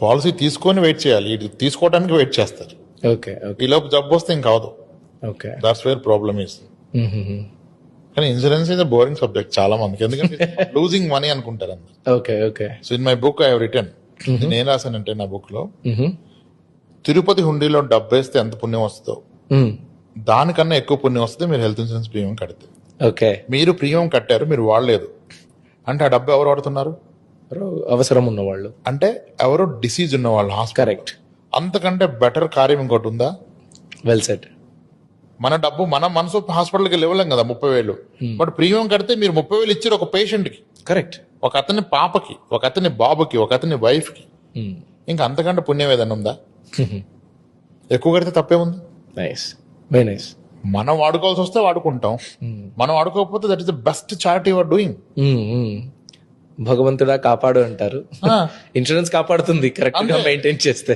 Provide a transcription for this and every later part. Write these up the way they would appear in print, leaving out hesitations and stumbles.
Policy తీసుకొని wait చేయాలి, ఇది తీసుకోవడానికి వెయిట్ చేస్తారు. ఓకే ఓకే ఈ లోపు జబ్బు వస్తే ఇంకా అవదు. Okay that's where problem is. కానీ ఇన్సూరెన్స్ ఇస్ బోరింగ్ సబ్జెక్ట్ చాలా మందికి, ఎందుకంటే లూజింగ్ మనీ అనుకుంటారు అందరు. Okay okay so in my book I have return, నేను రాశానంటే నా బుక్ లో, తిరుపతి హుండీలో డబ్బు వేస్తే ఎంత పుణ్యం వస్తుందో దానికన్నా ఎక్కువ పుణ్యం వస్తుంది మీరు హెల్త్ ఇన్సూరెన్స్ ప్రీమియం కడితే. ఓకే మీరు ప్రీమియం కట్టారు, మీరు వాడలేదు అంటే ఆ డబ్బు ఎవరు వాడుతున్నారు? అవసరం ఉన్నవాళ్ళు, అంటే ఎవరు డిసీజ్ ఉన్న వాళ్ళు, హాస్పిటల్. కరెక్ట్. అంతకంటే బెటర్ కార్యం ఇంకోటి ఉందా? Well set. మన డబ్బు మన మనసు హాస్పిటల్కి ఇవ్వలేం కదా 30,000, బట్ ప్రీమియం కడితే మీరు 30,000 ఇచ్చారు ఒక పేషెంట్ కి, కరెక్ట్. ఒక అతని పాపకి, ఒక అతని బాబుకి, ఒక అతని వైఫ్ కి. ఇంకా అంతకంటే పుణ్యం ఏదైనా ఉందా? ఎక్కువ కడితే తప్పే ఉంది. Nice, very nice. మనం వాడుకోవాల్సి వస్తే వాడుకుంటాం, మనం వాడుకోకపోతే that is the best charity you're doing. భగవంతుడా కాపాడు అంటారు. ఇన్సూరెన్స్ కాపాడుతుంది కరెక్ట్ గా మెయింటైన్ చేస్తే.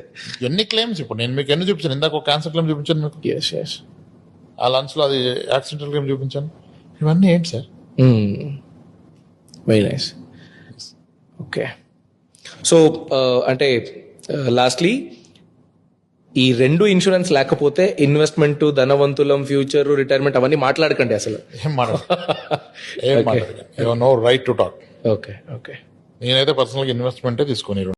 ఎన్ని క్లెయిమ్స్ ఇప్పుడు నేను మీకు ఎన్ని చూపించాను, ఇందాక ఒక క్యాన్సర్ క్లెయిమ్ చూపించాను మీకు, ఎస్ ఎస్, ఆ లంచ్ లో అది యాక్సిడెంటల్ క్లెయిమ్ చూపించాను. ఇవన్నీ ఏంటి sir? Very nice. Okay, so అంటే లాస్ట్లీ ఈ రెండు ఇన్సూరెన్స్ లేకపోతే ఇన్వెస్ట్మెంట్, ధనవంతులం, ఫ్యూచర్, రిటైర్మెంట్ అవన్నీ మాట్లాడకండి అసలు. ఏం మాట్లాడకండి, no right to talk. Okay okay. నేనైతే పర్సనల్ గా ఇన్వెస్ట్మెంటే తీసుకుని